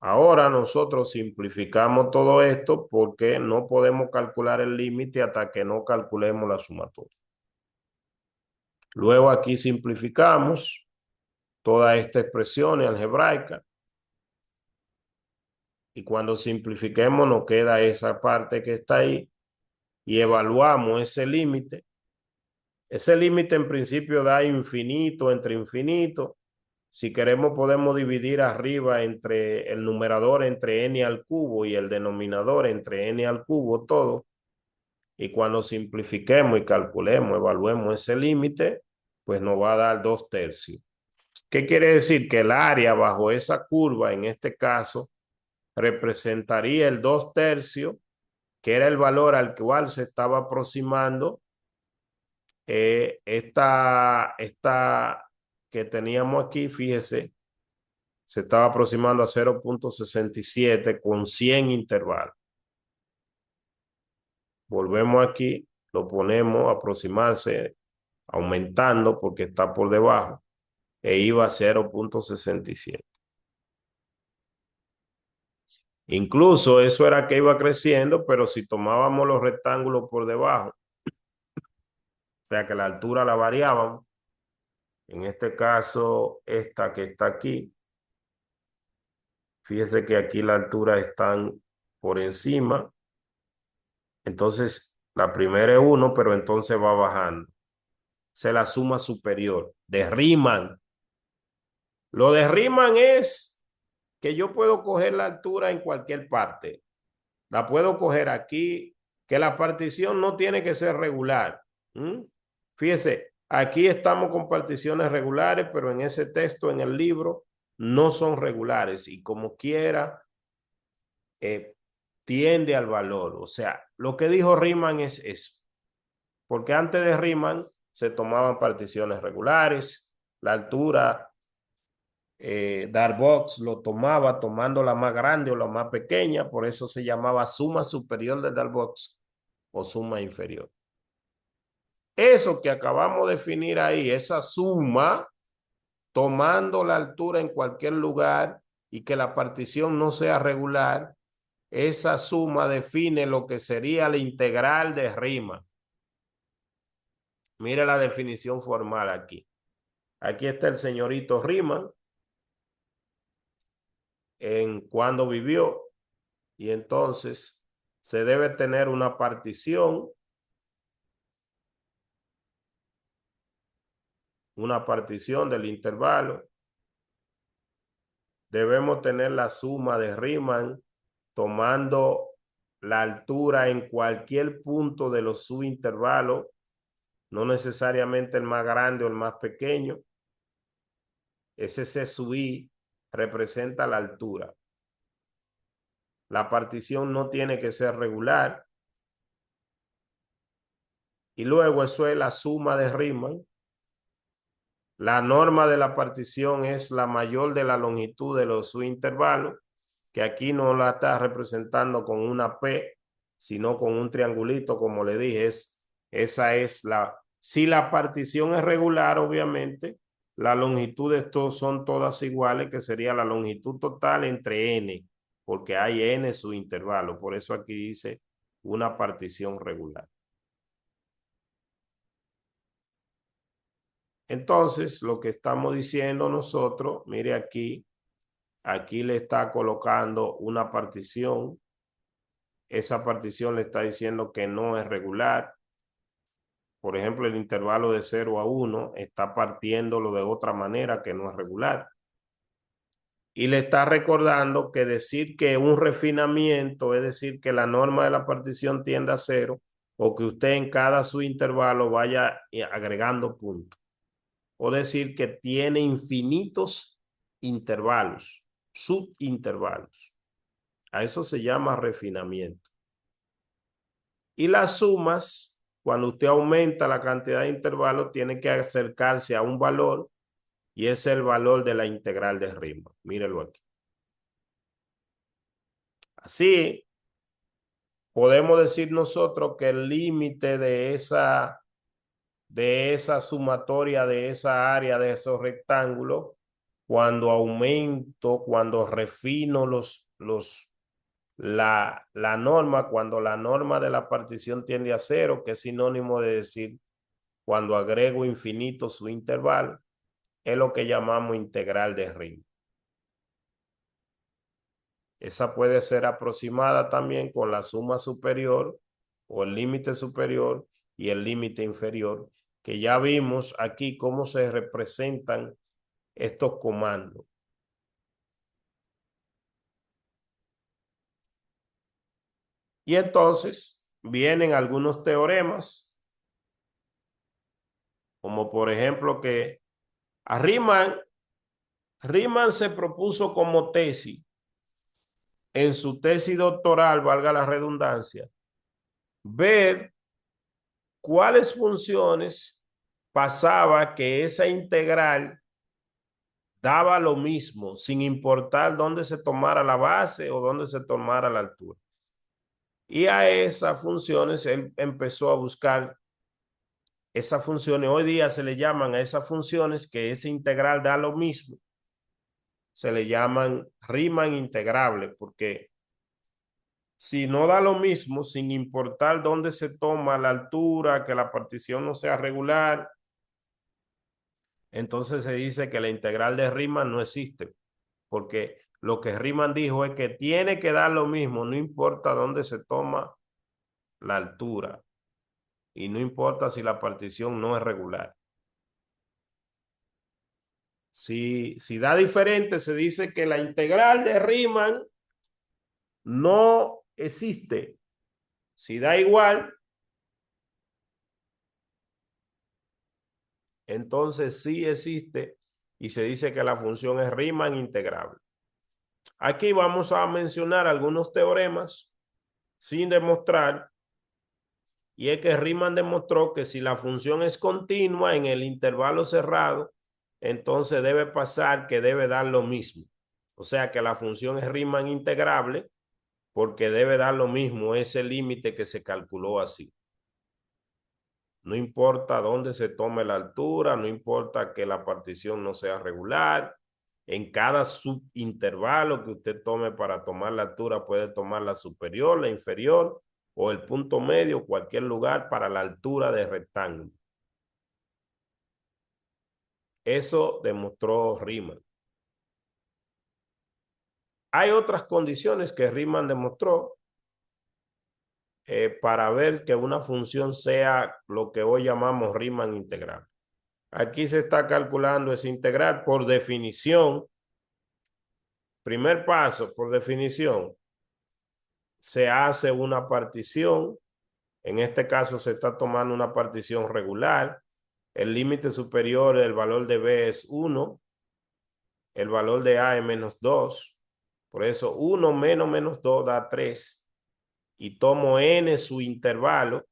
Ahora nosotros simplificamos todo esto porque no podemos calcular el límite hasta que no calculemos la sumatoria. Luego aquí simplificamos toda esta expresión algebraica. Y cuando simplifiquemos nos queda esa parte que está ahí y evaluamos ese límite. Ese límite en principio da infinito entre infinito. Si queremos podemos dividir arriba entre el numerador entre n al cubo y el denominador entre n al cubo todo. Y cuando simplifiquemos y calculemos, evaluemos ese límite, pues nos va a dar 2/3. ¿Qué quiere decir? Que el área bajo esa curva, en este caso, representaría el 2/3, que era el valor al cual se estaba aproximando esta que teníamos aquí. Fíjese, se estaba aproximando a 0.67 con 100 intervalos. Volvemos aquí, lo ponemos a aproximarse, aumentando porque está por debajo, e iba a 0.67. Incluso eso era que iba creciendo, pero si tomábamos los rectángulos por debajo, o sea que la altura la variábamos, en este caso esta que está aquí, fíjese que aquí la altura están por encima, entonces la primera es 1, pero entonces va bajando. Se la suma superior, de Riemann. Lo de Riemann es que yo puedo coger la altura en cualquier parte. La puedo coger aquí, que la partición no tiene que ser regular. Fíjese, aquí estamos con particiones regulares, pero en ese texto, en el libro, no son regulares y como quiera, tiende al valor. O sea, lo que dijo Riemann es eso. Porque antes de Riemann se tomaban particiones regulares, la altura, Darboux lo tomaba tomando la más grande o la más pequeña, por eso se llamaba suma superior de Darboux o suma inferior. Eso que acabamos de definir ahí, esa suma, tomando la altura en cualquier lugar, y que la partición no sea regular, esa suma define lo que sería la integral de Riemann. Mire la definición formal aquí. Aquí está el señorito Riemann en cuando vivió, y entonces se debe tener una partición del intervalo. Debemos tener la suma de Riemann tomando la altura en cualquier punto de los subintervalos, no necesariamente el más grande o el más pequeño. Ese C sub i representa la altura. La partición no tiene que ser regular. Y luego eso es la suma de Riemann. La norma de la partición es la mayor de la longitud de los subintervalos, que aquí no la está representando con una P, sino con un triangulito, como le dije. Esa es la... Si la partición es regular, obviamente, la longitud de estos son todas iguales, que sería la longitud total entre n, porque hay n subintervalos. Por eso aquí dice una partición regular. Entonces, lo que estamos diciendo nosotros, mire aquí le está colocando una partición. Esa partición le está diciendo que no es regular. Por ejemplo, el intervalo de 0 a 1 está partiéndolo de otra manera que no es regular. Y le está recordando que decir que un refinamiento, es decir, que la norma de la partición tiende a 0, o que usted en cada subintervalo vaya agregando puntos. O decir que tiene infinitos intervalos, subintervalos. A eso se llama refinamiento. Y las sumas, cuando usted aumenta la cantidad de intervalos, tiene que acercarse a un valor, y ese es el valor de la integral de Riemann. Mírelo aquí. Así, podemos decir nosotros que el límite de esa sumatoria, de esa área, de esos rectángulos, cuando aumento, cuando refino la norma, cuando la norma de la partición tiende a 0, que es sinónimo de decir cuando agrego infinito su intervalo, es lo que llamamos integral de Riemann. Esa puede ser aproximada también con la suma superior o el límite superior y el límite inferior, que ya vimos aquí cómo se representan estos comandos. Y entonces vienen algunos teoremas, como por ejemplo que a Riemann se propuso como tesis, en su tesis doctoral, valga la redundancia, ver cuáles funciones pasaba que esa integral daba lo mismo, sin importar dónde se tomara la base o dónde se tomara la altura. Y a esas funciones él empezó a buscar esas funciones. Hoy día se le llaman a esas funciones que esa integral da lo mismo. Se le llaman Riemann integrable, porque si no da lo mismo, sin importar dónde se toma la altura, que la partición no sea regular, entonces se dice que la integral de Riemann no existe, porque lo que Riemann dijo es que tiene que dar lo mismo, no importa dónde se toma la altura y no importa si la partición no es regular. Si da diferente, se dice que la integral de Riemann no existe. Si da igual, entonces sí existe y se dice que la función es Riemann integrable. Aquí vamos a mencionar algunos teoremas sin demostrar, y es que Riemann demostró que si la función es continua en el intervalo cerrado, entonces debe pasar que debe dar lo mismo. O sea que la función es Riemann integrable porque debe dar lo mismo ese límite que se calculó así. No importa dónde se tome la altura, no importa que la partición no sea regular, En cada subintervalo que usted tome para tomar la altura, puede tomar la superior, la inferior o el punto medio, cualquier lugar para la altura del rectángulo. Eso demostró Riemann. Hay otras condiciones que Riemann demostró para ver que una función sea lo que hoy llamamos Riemann integral. Aquí se está calculando ese integral por definición. Primer paso, por definición, se hace una partición. En este caso se está tomando una partición regular. El límite superior del valor de B es 1. El valor de A es -2. Por eso 1 menos -2 da 3. Y tomo n su intervalo.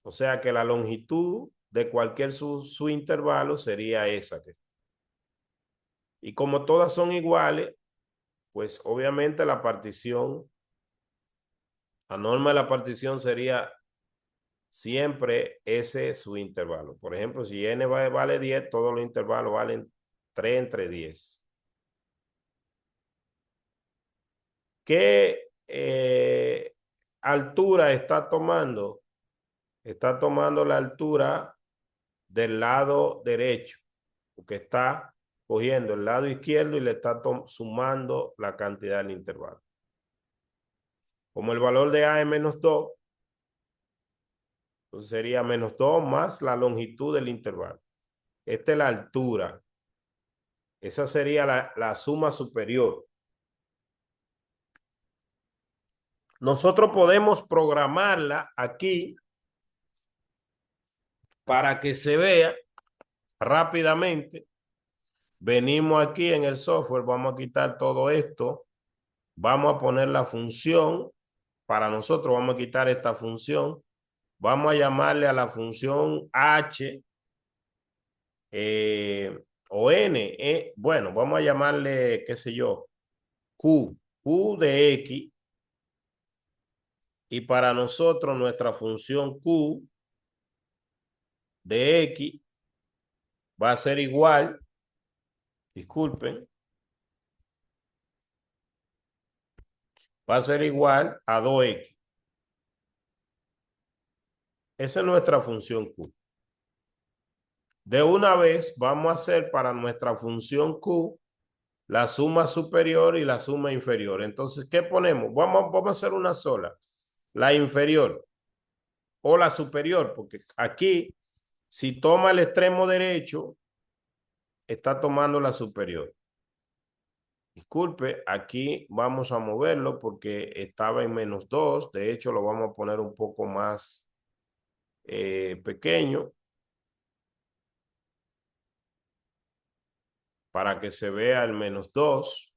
O sea que la longitud de cualquier su intervalo sería esa. Y como todas son iguales, pues obviamente la partición, la norma de la partición sería siempre ese su intervalo. Por ejemplo, si n vale 10, todos los intervalos valen 3 entre 10. ¿Qué altura está tomando? Está tomando la altura del lado derecho, porque está cogiendo el lado izquierdo y le está sumando la cantidad del intervalo. Como el valor de A es -2, entonces sería -2 más la longitud del intervalo. Esta es la altura. Esa sería la suma superior. Nosotros podemos programarla aquí para que se vea rápidamente. Venimos aquí en el software, vamos a quitar todo esto. Vamos a poner la función. Para nosotros vamos a quitar esta función. Vamos a llamarle a la función h o n. Bueno, vamos a llamarle, qué sé yo, q de x. Y para nosotros nuestra función q de x va a ser igual, disculpen, va a ser igual a 2x. Esa es nuestra función q. De una vez vamos a hacer para nuestra función q la suma superior y la suma inferior. Entonces, ¿qué ponemos? Vamos a hacer una sola. La inferior o la superior, porque aquí, si toma el extremo derecho, está tomando la superior. Disculpe, aquí vamos a moverlo porque estaba en -2. De hecho, lo vamos a poner un poco más pequeño para que se vea el -2.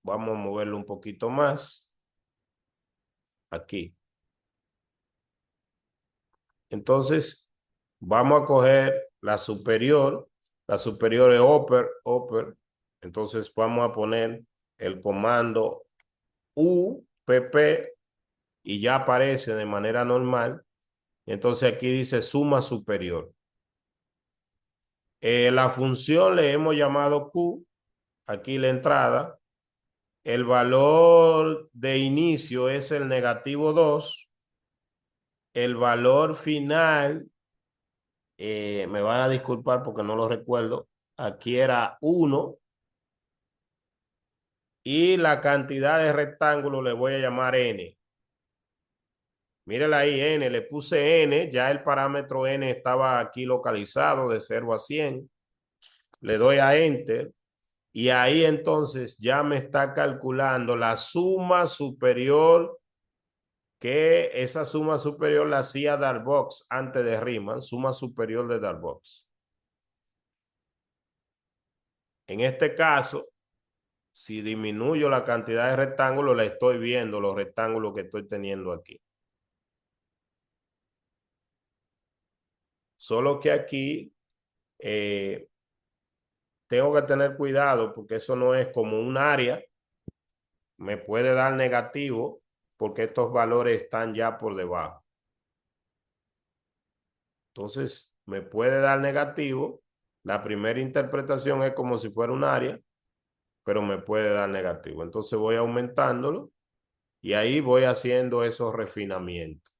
Vamos a moverlo un poquito más aquí. Entonces, vamos a coger la superior. La superior es upper. Entonces, vamos a poner el comando UPP y ya aparece de manera normal. Entonces, aquí dice suma superior. La función le hemos llamado Q. Aquí la entrada. El valor de inicio es el -2. El valor final, me van a disculpar porque no lo recuerdo. Aquí era 1. Y la cantidad de rectángulo le voy a llamar n. Mírela ahí, n. Le puse n. Ya el parámetro n estaba aquí localizado de 0 a 100. Le doy a enter. Y ahí entonces ya me está calculando la suma superior, que esa suma superior la hacía Darboux antes de Riemann, suma superior de Darboux. En este caso, si disminuyo la cantidad de rectángulos, la estoy viendo, los rectángulos que estoy teniendo aquí. Solo que aquí tengo que tener cuidado porque eso no es como un área. Me puede dar negativo porque estos valores están ya por debajo. Entonces, me puede dar negativo La primera interpretación es como si fuera un área, pero me puede dar negativo. Entonces voy aumentándolo y ahí voy haciendo esos refinamientos.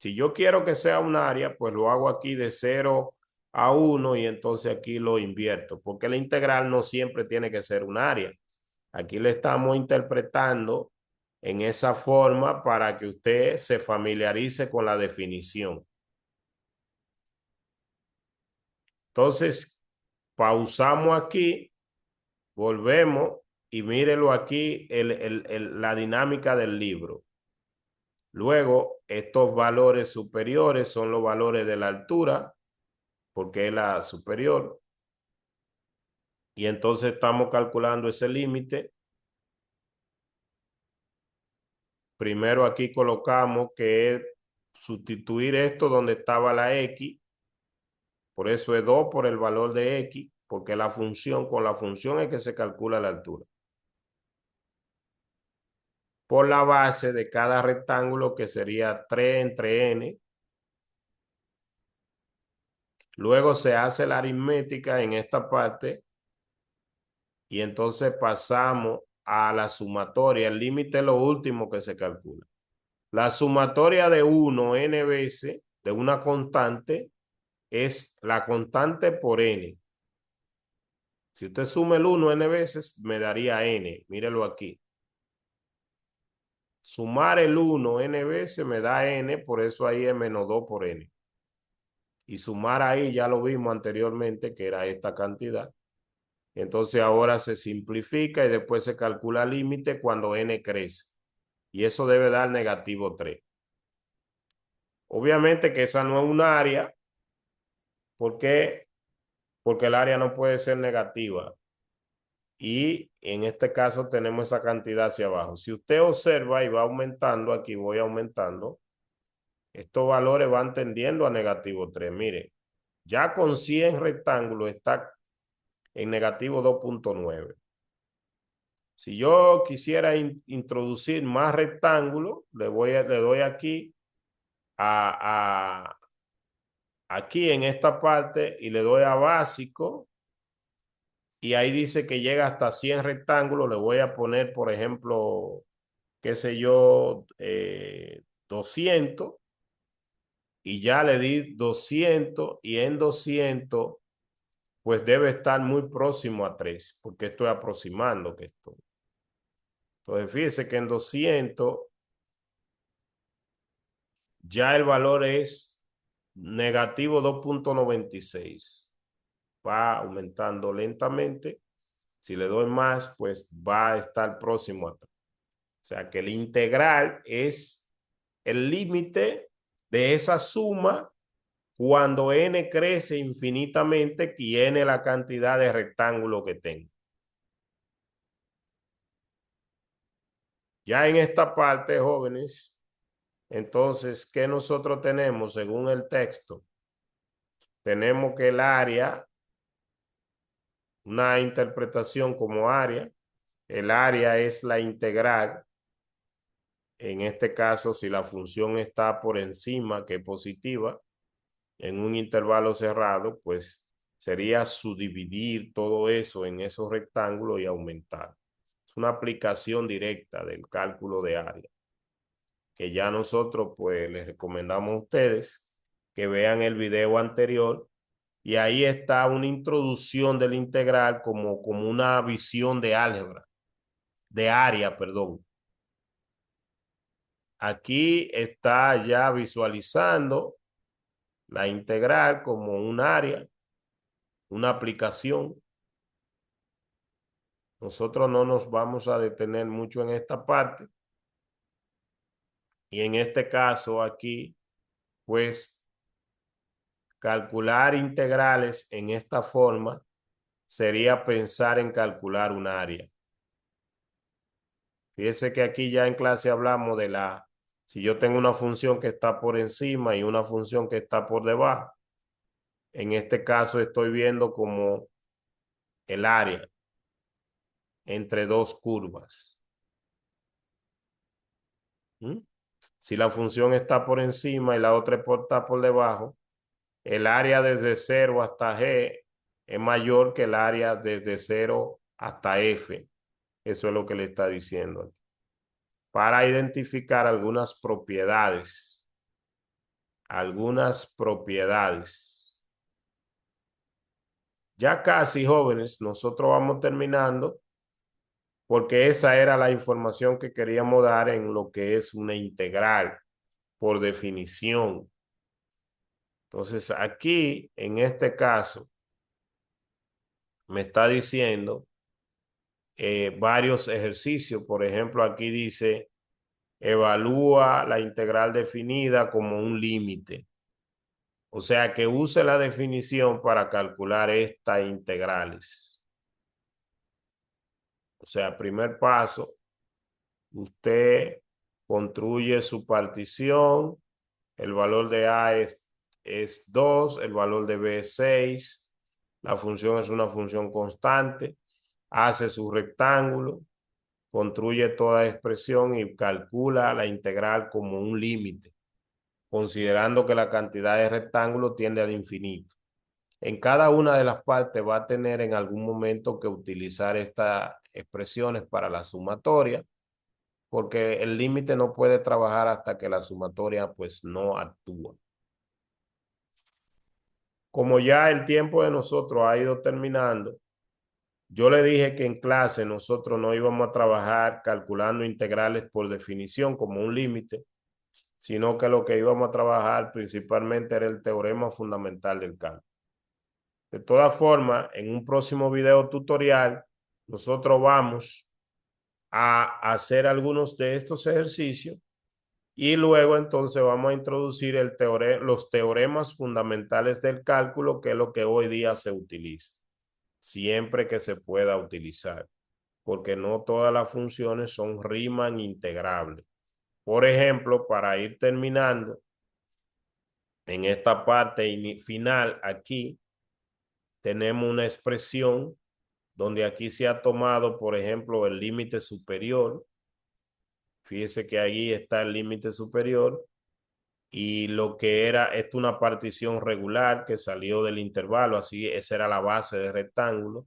Si yo quiero que sea un área, pues lo hago aquí de 0 a 1 y entonces aquí lo invierto, porque la integral no siempre tiene que ser un área. Aquí le estamos interpretando en esa forma para que usted se familiarice con la definición. Entonces, pausamos aquí, volvemos y mírelo aquí la dinámica del libro. Luego, estos valores superiores son los valores de la altura, porque es la superior. Y entonces estamos calculando ese límite. Primero aquí colocamos que es sustituir esto donde estaba la X. Por eso es 2 por el valor de X, porque la función, con la función es que se calcula la altura. Por la base de cada rectángulo, que sería 3 entre n. Luego se hace la aritmética en esta parte y entonces pasamos a la sumatoria. El límite es lo último que se calcula. La sumatoria de 1 n veces de una constante es la constante por n. Si usted suma el 1 n veces, me daría n. Mírelo aquí. Sumar el 1 n veces me da n, por eso ahí es menos 2 por n. Y sumar ahí ya lo vimos anteriormente, que era esta cantidad. Entonces ahora se simplifica y después se calcula el límite cuando n crece. Y eso debe dar negativo 3. Obviamente que esa no es un área. ¿Por qué? Porque el área no puede ser negativa. Y en este caso tenemos esa cantidad hacia abajo. Si usted observa y va aumentando, aquí voy aumentando, estos valores van tendiendo a negativo 3. Mire, ya con 100 rectángulos está en negativo 2,9. Si yo quisiera introducir más rectángulos, le doy aquí aquí en esta parte y le doy a básico y ahí dice que llega hasta 100 rectángulos. Le voy a poner, por ejemplo, qué sé yo, 200 y ya le di 200 y en 200 pues debe estar muy próximo a 3 porque estoy aproximando que esto. Entonces fíjese que en 200 ya el valor es negativo 2,96. Va aumentando lentamente. Si le doy más, pues va a estar próximo a 3. O sea que el integral es el límite de esa suma cuando n crece infinitamente y n la cantidad de rectángulos que tengo. Ya en esta parte, jóvenes, entonces, ¿qué nosotros tenemos según el texto? Tenemos que el área, una interpretación como área, el área es la integral. En este caso, si la función está por encima, que es positiva, en un intervalo cerrado, pues sería subdividir todo eso en esos rectángulos y aumentar. Es una aplicación directa del cálculo de área, que ya nosotros pues les recomendamos a ustedes que vean el video anterior y ahí está una introducción del integral como una visión de álgebra, de área, perdón. Aquí está ya visualizando la integral como un área, una aplicación. Nosotros no nos vamos a detener mucho en esta parte. Y en este caso aquí, pues calcular integrales en esta forma sería pensar en calcular un área. Fíjese que aquí ya en clase hablamos de si yo tengo una función que está por encima y una función que está por debajo. En este caso estoy viendo como el área entre dos curvas. ¿Mm? Si la función está por encima y la otra está por debajo, el área desde 0 hasta G es mayor que el área desde 0 hasta F. Eso es lo que le está diciendo. Para identificar algunas propiedades. Algunas propiedades. Ya casi, jóvenes, nosotros vamos terminando porque esa era la información que queríamos dar en lo que es una integral por definición. Entonces, aquí, en este caso, me está diciendo varios ejercicios. Por ejemplo, aquí dice, evalúa la integral definida como un límite. O sea, que use la definición para calcular estas integrales. O sea, primer paso, usted construye su partición. El valor de A es 2, el valor de B es 6. La función es una función constante. Hace su rectángulo, construye toda expresión y calcula la integral como un límite, considerando que la cantidad de rectángulos tiende al infinito. En cada una de las partes va a tener en algún momento que utilizar estas expresiones para la sumatoria, porque el límite no puede trabajar hasta que la sumatoria pues no actúa. Como ya el tiempo de nosotros ha ido terminando, yo le dije que en clase nosotros no íbamos a trabajar calculando integrales por definición como un límite, sino que lo que íbamos a trabajar principalmente era el teorema fundamental del cálculo. De todas formas, en un próximo video tutorial, nosotros vamos a hacer algunos de estos ejercicios y luego entonces vamos a introducir los teoremas fundamentales del cálculo, que es lo que hoy día se utiliza, siempre que se pueda utilizar, porque no todas las funciones son Riemann integrables. Por ejemplo, para ir terminando, en esta parte final aquí, tenemos una expresión donde aquí se ha tomado, por ejemplo, el límite superior. Fíjese que ahí está el límite superior y lo que era, esto es una partición regular que salió del intervalo, así esa era la base del rectángulo.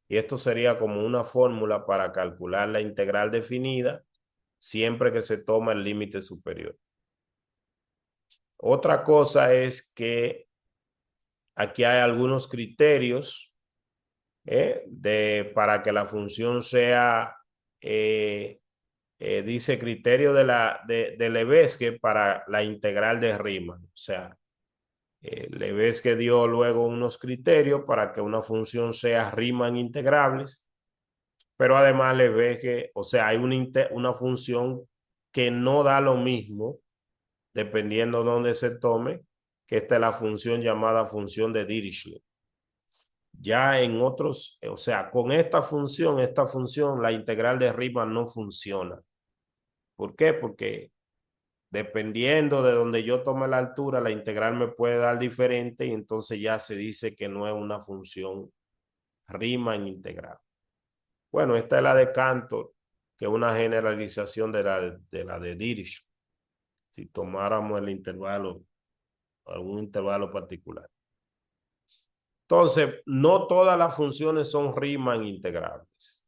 Y esto sería como una fórmula para calcular la integral definida siempre que se toma el límite superior. Otra cosa es que aquí hay algunos criterios para que la función sea, dice criterio de Lebesgue para la integral de Riemann. O sea, Lebesgue dio luego unos criterios para que una función sea Riemann integrables, pero además Lebesgue, o sea, hay una función que no da lo mismo dependiendo de dónde se tome, que esta es la función llamada función de Dirichlet. Ya en otros, o sea, con esta función, la integral de Riemann no funciona. ¿Por qué? Porque dependiendo de donde yo tome la altura, la integral me puede dar diferente y entonces ya se dice que no es una función Riemann integral. Bueno, esta es la de Cantor, que es una generalización de Dirichlet, si tomáramos el intervalo, algún intervalo particular. Entonces, no todas las funciones son Riemann integrables.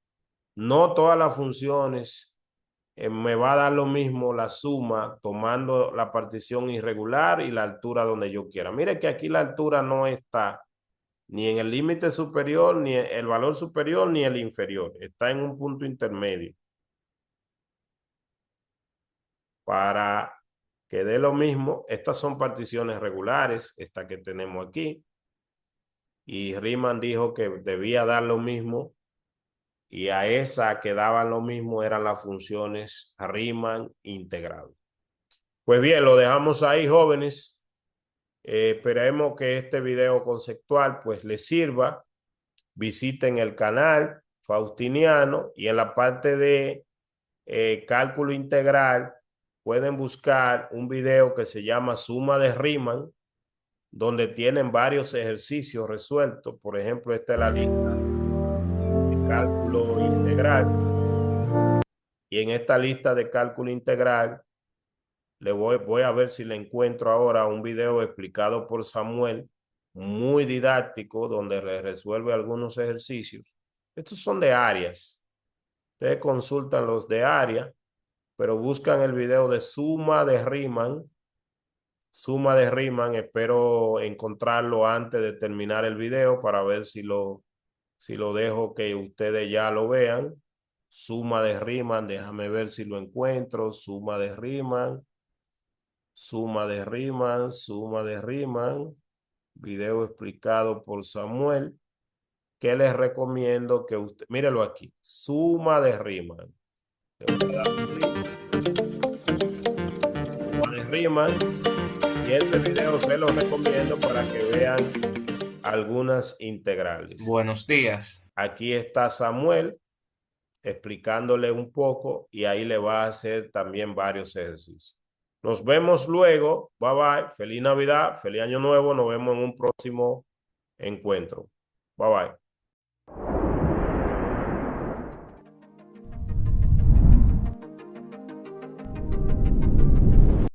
No todas las funciones me va a dar lo mismo la suma tomando la partición irregular y la altura donde yo quiera. Mire que aquí la altura no está ni en el límite superior, ni el valor superior, ni el inferior. Está en un punto intermedio. Para que dé lo mismo, estas son particiones regulares, esta que tenemos aquí. Y Riemann dijo que debía dar lo mismo y a esa que daban lo mismo eran las funciones Riemann integrables. Pues bien, lo dejamos ahí, jóvenes. Esperemos que este video conceptual pues les sirva. Visiten el canal Faustiniano y en la parte de cálculo integral pueden buscar un video que se llama Suma de Riemann, donde tienen varios ejercicios resueltos. Por ejemplo, esta es la lista de cálculo integral. Y en esta lista de cálculo integral, voy a ver si le encuentro ahora un video explicado por Samuel muy didáctico donde les resuelve algunos ejercicios. Estos son de áreas. Ustedes consultan los de área, pero buscan el video de suma de Riemann. Suma de Riemann, espero encontrarlo antes de terminar el video para ver si lo dejo que ustedes ya lo vean. Suma de Riemann, déjame ver si lo encuentro. Suma de Riemann, suma de Riemann, suma de Riemann. Video explicado por Samuel. Que les recomiendo que usted, mírelo aquí, suma de Riemann. Le voy a dar un clic, suma de Riemann. Y ese video se lo recomiendo para que vean algunas integrales. Buenos días. Aquí está Samuel explicándole un poco y ahí le va a hacer también varios ejercicios. Nos vemos luego. Bye bye. Feliz Navidad, feliz Año Nuevo. Nos vemos en un próximo encuentro. Bye bye.